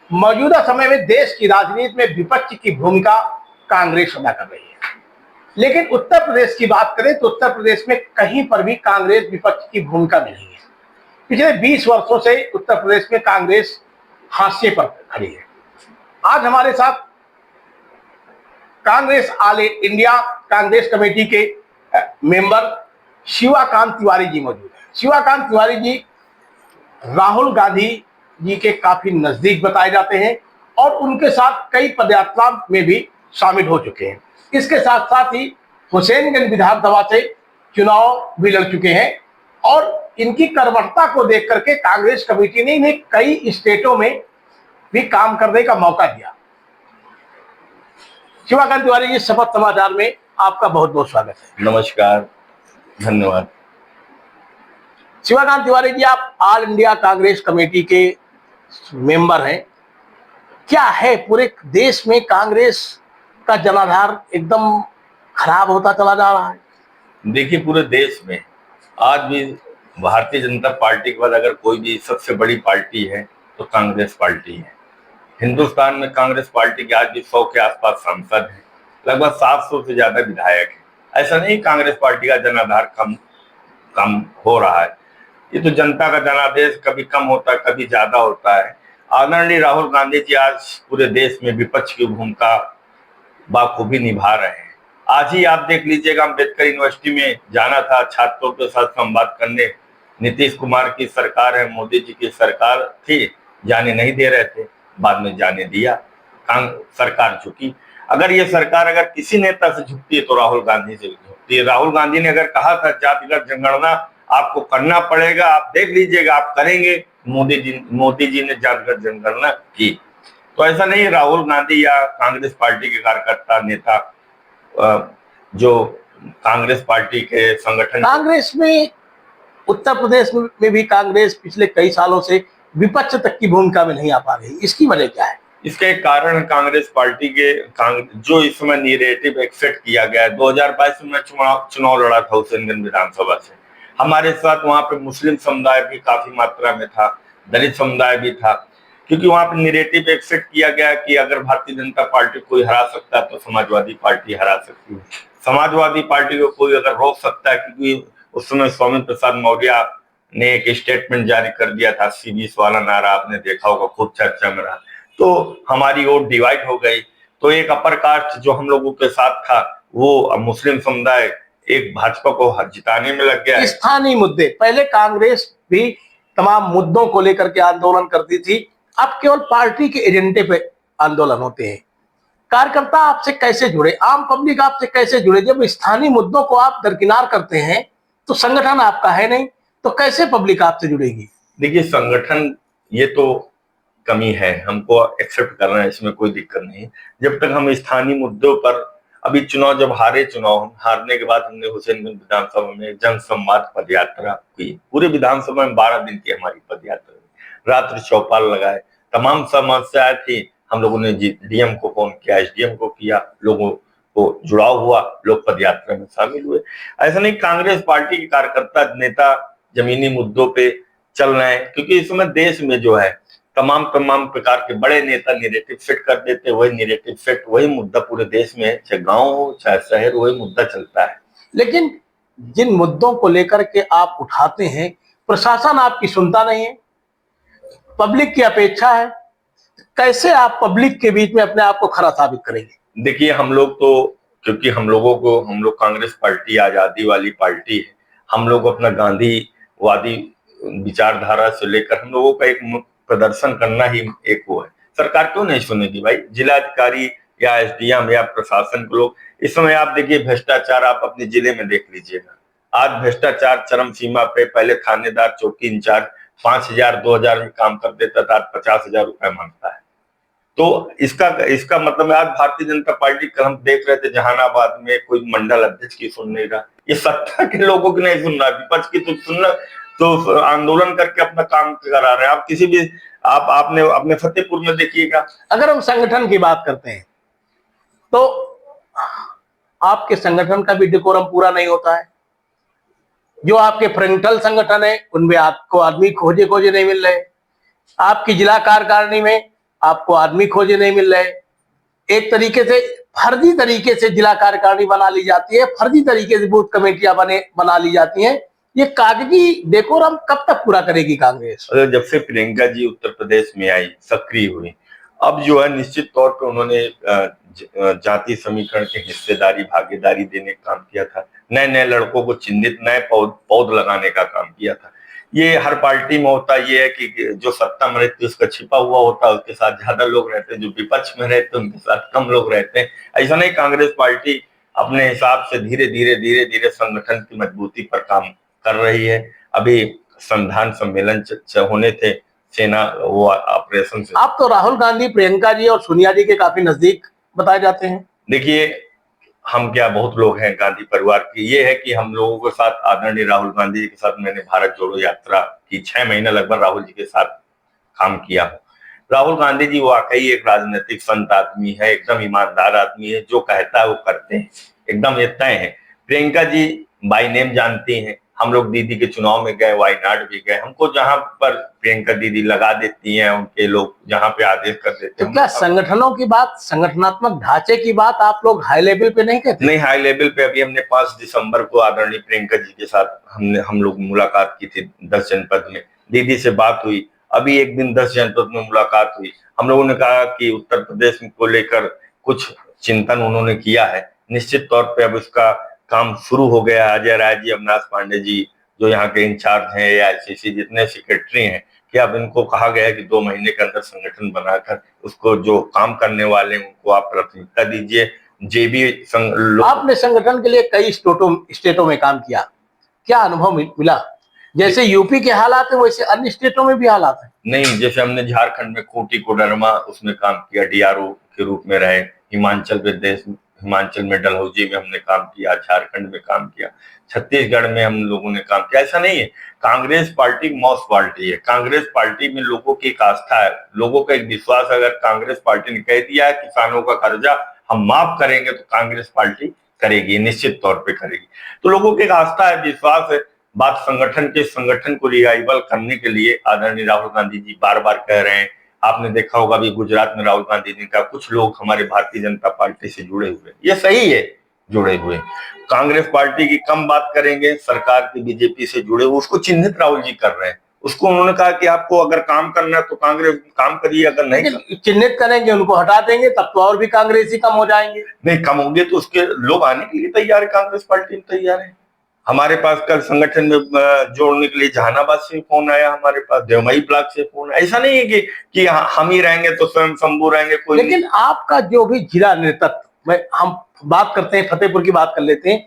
मौजूदा समय में देश की राजनीति में विपक्ष की भूमिका कांग्रेस अदा कर रही है। लेकिन उत्तर प्रदेश की बात करें तो उत्तर प्रदेश में कहीं पर भी कांग्रेस विपक्ष की भूमिका नहीं है। पिछले 20 वर्षों से उत्तर प्रदेश में कांग्रेस हाशिए पर खड़ी है। आज हमारे साथ Congress all India Congress committee के मेंबर शिवाकांत तिवारी जी मौजूद हैं। शिवाकांत तिवारी जी राहुल गांधी जी के काफी नजदीक बताए जाते हैं और उनके साथ कई पदयात्रा में भी शामिल हो चुके हैं। इसके साथ साथ ही हुसैनगंज विधानसभा से चुनाव भी लड़ चुके हैं और इनकी कर्मठता को देख करके कांग्रेस कमेटी ने इन्हें कई स्टेटों में भी काम करने का मौका दिया। शिवाकांत तिवारी जी, शपथ समाचार में आपका बहुत बहुत स्वागत है। नमस्कार, धन्यवाद। शिवाकांत तिवारी जी, आप ऑल इंडिया कांग्रेस कमेटी के मेंबर हैं। क्या है, पूरे देश में कांग्रेस का जनाधार एकदम खराब होता चला जा रहा है? देखिए, पूरे देश में आज भी भारतीय जनता पार्टी के बाद अगर कोई भी सबसे बड़ी पार्टी है तो कांग्रेस पार्टी है। हिंदुस्तान में कांग्रेस पार्टी के आज भी 100 के आसपास सांसद हैं, लगभग 700 से ज्यादा विधायक हैं। ऐसा नहीं कांग्रेस पार्टी का जनाधार कम हो रहा है, ये तो जनता का जनादेश कभी कम होता है, कभी ज्यादा होता है। आदरणीय राहुल गांधी जी आज पूरे देश में विपक्ष की भूमिका बाखूबी निभा रहे हैं। आज ही आप देख लीजिएगा, अम्बेडकर यूनिवर्सिटी में जाना था छात्रों के साथ संवाद करने, नीतीश कुमार की सरकार है, मोदी जी की सरकार थी, जाने नहीं दे रहे थे, बाद में जाने दिया, सरकार झुकी। अगर ये सरकार अगर किसी नेता से झुकती है तो राहुल गांधी से झुकती है। राहुल गांधी ने अगर कहा था जातिगत जनगणना आपको करना पड़ेगा, आप देख लीजिएगा, आप करेंगे, मोदी जी ने जातिगत जनगणना की। तो ऐसा नहीं राहुल गांधी या कांग्रेस पार्टी के कार्यकर्ता नेता जो कांग्रेस पार्टी के संगठन, कांग्रेस में उत्तर प्रदेश में भी कांग्रेस पिछले कई सालों से विपक्ष तक की भूमिका में नहीं आ पा रही, इसकी वजह क्या है? इसका एक कारण कांग्रेस पार्टी के जो इस समय नैरेटिव एक्सेप्ट किया गया है। 2022 में चुनाव लड़ा था हुसैनगंज विधानसभा से। हमारे साथ वहां पे मुस्लिम समुदाय भी काफी मात्रा में था, दलित समुदाय भी था, क्योंकि वहां पे नैरेटिव एक्सेप्ट किया गया कि अगर भारतीय जनता पार्टी कोई हरा सकता है तो समाजवादी पार्टी हरा सकती है। समाजवादी पार्टी को कोई अगर रोक सकता है, क्योंकि उस समय स्वामी प्रसाद मौर्य ने एक स्टेटमेंट जारी कर दिया था, 80-20 वाला नारा आपने देखा होगा, खूब चर्चा में रहा। तो हमारी वोट डिवाइड हो गई। तो एक अपर कास्ट जो हम लोगों के साथ था, वो मुस्लिम समुदाय एक भाजपा को जिताने में लग गया। स्थानीय मुद्दे, पहले कांग्रेस भी तमाम मुद्दों को लेकर के आंदोलन करती थी, अब केवल पार्टी के एजेंडे पे आंदोलन होते हैं। कार्यकर्ता आपसे कैसे जुड़े, आम पब्लिक आपसे कैसे जुड़े? जब स्थानीय मुद्दों को आप दरकिनार करते हैं तो संगठन आपका है नहीं, तो कैसे पब्लिक आपसे जुड़ेगी? देखिए, संगठन ये तो कमी है, हमको एक्सेप्ट करना है, इसमें कोई दिक्कत नहीं। जब तक हम स्थानीय मुद्दों पर, अभी चुनाव जब हारने के बाद हमने हुसैनगंज विधानसभा में जन संवाद पदयात्रा की। पूरे विधानसभा में 12 दिन की हमारी पदयात्रा, रात्रि चौपाल लगाए, तमाम समस्याएं थी। हम लोगों ने डीएम को फोन किया, एसडीएम को किया, लोगों को जुड़ाव हुआ, लोग पदयात्रा में शामिल हुए। ऐसा नहीं कांग्रेस पार्टी के कार्यकर्ता नेता जमीनी मुद्दों पे चल रहे हैं, क्योंकि इस समय देश में जो है तमाम प्रकार के बड़े नेता नैरेटिव सेट कर देते, वही नैरेटिव सेट, वही मुद्दा पूरे देश में है, चाहे गांव हो चाहे शहर, वही मुद्दा चलता है। लेकिन जिन मुद्दों को लेकर के आप उठाते हैं, प्रशासन आपकी सुनता नहीं है, पब्लिक की अपेक्षा है, कैसे आप पब्लिक के बीच में अपने आप को खरा साबित करेंगे? देखिए, हम लोग तो, क्योंकि हम लोग कांग्रेस पार्टी आजादी वाली पार्टी है, हम लोग अपना गांधीवादी विचारधारा से लेकर हम लोगों का एक प्रदर्शन करना ही एक वो है। सरकार क्यों नहीं सुनेगी भाई? जिलाधिकारी या एसडीएम या प्रशासन के लोग, इस समय आप देखिए भ्रष्टाचार, आप अपने जिले में देख लीजिएगा, आज भ्रष्टाचार चरम सीमा पे। पहले थानेदार, चौकी इंचार्ज 5,000-2,000 में काम कर देता था, आज 50,000 रुपए मांगता है। तो इसका मतलब है आज भारतीय जनता पार्टी, कल हम देख रहे थे जहानाबाद में कोई मंडल अध्यक्ष की सुन नहीं रहा, ये सत्ता के लोगों की नहीं सुन रहा, विपक्ष की तो सुनना, तो आंदोलन करके अपना काम करा रहे हैं। आप किसी भी आपने अपने फतेहपुर में देखिएगा। अगर हम संगठन की बात करते हैं तो आपके संगठन का भी डेकोरम पूरा नहीं होता है। जो आपके फ्रंटल संगठन है उनमें आपको आदमी खोजे नहीं मिल रहे। आपकी जिला कार्यकारिणी में आपको आदमी खोजे नहीं मिल रहे, एक तरीके से फर्जी तरीके से जिला कार्यकारिणी बना ली जाती है, फर्जी तरीके से बूथ कमेटियां बना ली जाती हैं। ये कागजी डेकोरम कब तक पूरा करेगी कांग्रेस? जब से प्रियंका जी उत्तर प्रदेश में आई, सक्रिय हुई, अब जो है निश्चित तौर पे उन्होंने जाति समीकरण के हिस्सेदारी भागीदारी देने का काम किया था, नए नए लड़कों को चिन्हित, नए पौध लगाने का काम किया था। ये हर पार्टी में होता ये है कि जो सत्ता में रहती है उसका छिपा हुआ होता है, उसके साथ ज्यादा लोग रहते हैं, जो विपक्ष में रहते हैं उनके साथ कम लोग रहते हैं। ऐसा नहीं, कांग्रेस पार्टी अपने हिसाब से धीरे धीरे संगठन की मजबूती पर काम कर रही है। अभी संविधान सम्मेलन होने थे, सेना वो ऑपरेशन से। आप तो राहुल गांधी, प्रियंका जी और सोनिया जी के काफी नजदीक बताए जाते हैं। देखिए, हम क्या, बहुत लोग हैं गांधी परिवार के। ये है कि हम लोगों के साथ आदरणीय राहुल गांधी जी के साथ मैंने भारत जोड़ो यात्रा की, 6 महीने लगभग राहुल जी के साथ काम किया। राहुल गांधी जी वाकई एक राजनीतिक संत आदमी है, एकदम ईमानदार आदमी है, जो कहता है वो करते हैं, एकदम ये तय है। प्रियंका जी बाय नेम जानती हैं, हम लोग दीदी के चुनाव में गए, वायनाड भी गए, हमको जहां पर प्रियंका दीदी लगा देती हैं, उनके लोग जहां पे आदेश कर देते हैं। तो क्या संगठनों की बात, संगठनात्मक ढांचे की बात आप लोग हाई लेवल पे नहीं कहते? नहीं, हाई लेवल पे अभी हमने 5 दिसंबर को आदरणीय प्रियंका जी के साथ हम लोग मुलाकात की थी 10 जनपद में, दीदी से बात हुई। अभी एक दिन 10 जनपद में मुलाकात हुई, हम लोगों ने कहा कि उत्तर प्रदेश को लेकर कुछ चिंतन उन्होंने किया है, निश्चित तौर पे अब उसका काम शुरू हो गया। अजय राय जी, अविनाश पांडे जी जो यहाँ के इंचार्ज हैं, AICC जितने सेक्रेटरी हैं, कि अब इनको कहा गया है कि 2 महीने के अंदर संगठन बनाकर उसको जो काम करने वाले हैं उनको आप प्राथमिकता दीजिए। जेबी आपने संगठन के लिए कई स्टेटों में काम किया, क्या अनुभव मिला? जैसे यूपी के हालात है वैसे अन्य स्टेटों में भी हालात है? नहीं, जैसे हमने झारखंड में खूंटी कोडरमा उसमें काम किया, DRO के रूप में रहे, हिमाचल में डलहौजी में हमने काम किया, झारखंड में काम किया, छत्तीसगढ़ में हम लोगों ने काम किया। ऐसा नहीं है, कांग्रेस पार्टी मौस पार्टी है, कांग्रेस पार्टी में लोगों की एक आस्था है, लोगों का एक विश्वास। अगर कांग्रेस पार्टी ने कह दिया है किसानों का कर्जा हम माफ करेंगे, तो कांग्रेस पार्टी करेगी, निश्चित तौर पे करेगी। तो लोगों की एक आस्था है, विश्वास है। बात संगठन को रिवाइवल करने के लिए आदरणीय राहुल गांधी जी बार बार कह रहे हैं। आपने देखा होगा अभी गुजरात में राहुल गांधी जी का कुछ लोग हमारे भारतीय जनता पार्टी से जुड़े हुए, ये सही है, जुड़े हुए। कांग्रेस पार्टी की कम बात करेंगे, सरकार की बीजेपी से जुड़े हुए उसको चिन्हित राहुल जी कर रहे हैं। उसको उन्होंने कहा कि आपको अगर काम करना है तो कांग्रेस काम करिए, अगर नहीं चिन्हित करेंगे उनको हटा देंगे तब तो और भी कांग्रेसी कम हो जाएंगे। नहीं, कम होंगे तो उसके लोग आने के लिए तैयार है, कांग्रेस पार्टी में तैयार है। हमारे पास कल संगठन में जोड़ने के लिए जहानाबाद से फोन आया, हमारे पास देवमई ब्लॉक से फोन। ऐसा नहीं है कि हम ही रहेंगे तो स्वयं शंभू रहेंगे, कोई। लेकिन आपका जो भी जिला नेतृत्व, हम बात करते हैं फतेहपुर की बात कर लेते हैं,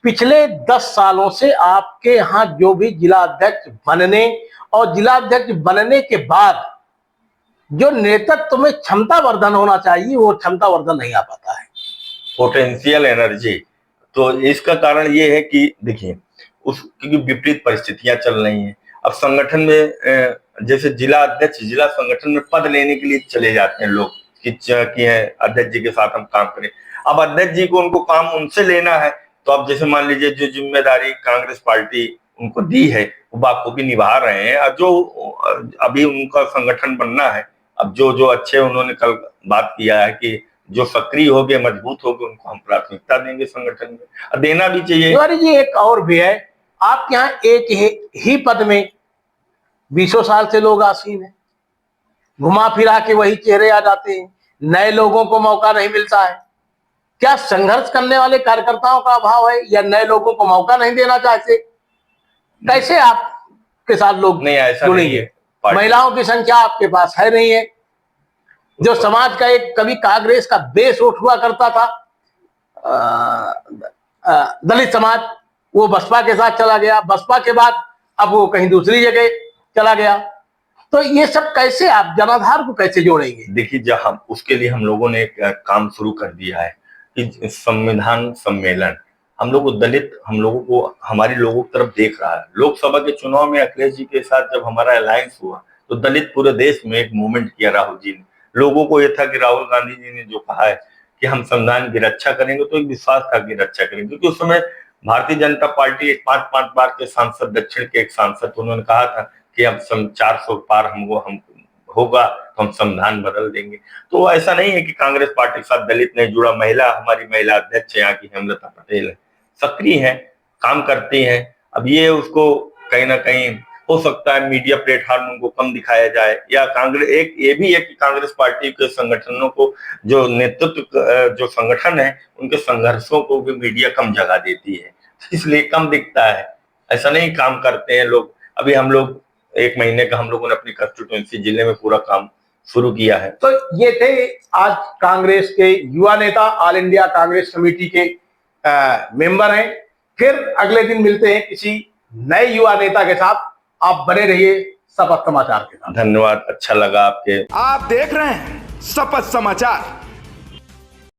पिछले 10 सालों से आपके यहाँ जो भी जिला अध्यक्ष बनने और जिला अध्यक्ष बनने के बाद जो नेतृत्व में क्षमता वर्धन होना चाहिए वो क्षमता वर्धन नहीं आ पाता है, पोटेंशियल एनर्जी। तो इसका कारण ये है कि देखिए, क्योंकि विपरीत परिस्थितियां चल रही हैं। अब संगठन में जैसे जिला अध्यक्ष, जिला संगठन में पद लेने के लिए चले जाते हैं लोग कि अध्यक्ष जी के साथ हम काम करें। अब अध्यक्ष जी को उनको काम उनसे लेना है, तो अब जैसे मान लीजिए जो जिम्मेदारी कांग्रेस पार्टी उनको दी है वो बाखूबी निभा रहे हैं। और जो अभी उनका संगठन बनना है, अब जो अच्छे, उन्होंने कल बात किया है कि जो सक्रिय हो गए, मजबूत हो गए, उनको हम प्राथमिकता देंगे संगठन में, और देना भी चाहिए। तिवारी जी, एक और भी है, आपके यहाँ एक ही पद में 20 साल से लोग आसीन हैं, घुमा फिरा के वही चेहरे आ जाते हैं, नए लोगों को मौका नहीं मिलता है। क्या संघर्ष करने वाले कार्यकर्ताओं का अभाव है या नए लोगों को मौका नहीं देना चाहते? कैसे आपके साथ लोग नहीं, ऐसा नहीं है। महिलाओं की संख्या आपके पास है नहीं है, जो समाज का एक कभी कांग्रेस का बेस उठ हुआ करता था, दलित समाज, वो बसपा के साथ चला गया, बसपा के बाद अब वो कहीं दूसरी जगह चला गया। तो ये सब कैसे आप जनाधार को कैसे जोड़ेंगे? देखिए, जब हम उसके लिए हम लोगों ने एक काम शुरू कर दिया है कि संविधान सम्मेलन, हम लोग दलित, हम लोगों को, हमारी लोगों की तरफ देख रहा है। लोकसभा के चुनाव में अखिलेश जी के साथ जब हमारा अलायंस हुआ तो दलित पूरे देश में एक मूवमेंट किया राहुल जी ने। लोगों को यह था कि राहुल गांधी जी ने जो कहा है कि हम संविधान की रक्षा करेंगे, तो एक विश्वास था कि रक्षा करेंगे, क्योंकि उस समय भारतीय जनता पार्टी एक 5 बार के सांसद, दक्षिण के एक सांसद, उन्होंने कहा था कि अब 400 पार हम होगा तो हम संविधान बदल देंगे। तो ऐसा नहीं है कि कांग्रेस पार्टी के साथ दलित नहीं जुड़ा। हमारी महिला अध्यक्ष यहाँ की हेमलता पटेल है, सक्रिय है, काम करती हैं। अब ये उसको कहीं ना कहीं हो सकता है मीडिया प्लेटफॉर्म उनको कम दिखाया जाए, या कांग्रेस एक ये भी है कि कांग्रेस पार्टी के संगठनों को जो नेतृत्व जो संगठन है उनके संघर्षों को भी मीडिया कम जगह देती है, इसलिए कम दिखता है। ऐसा नहीं काम करते हैं लोग। अभी हम लोग 1 महीने का हम लोगों ने अपनी कंस्टिट्यूएंसी जिले में पूरा काम शुरू किया है। तो ये थे आज कांग्रेस के युवा नेता, ऑल इंडिया कांग्रेस कमेटी के मेंबर हैं। फिर अगले दिन मिलते हैं किसी नए युवा नेता के साथ। आप बने रहिए शपथ समाचार के साथ। धन्यवाद, अच्छा लगा आपके। आप देख रहे हैं शपथ समाचार।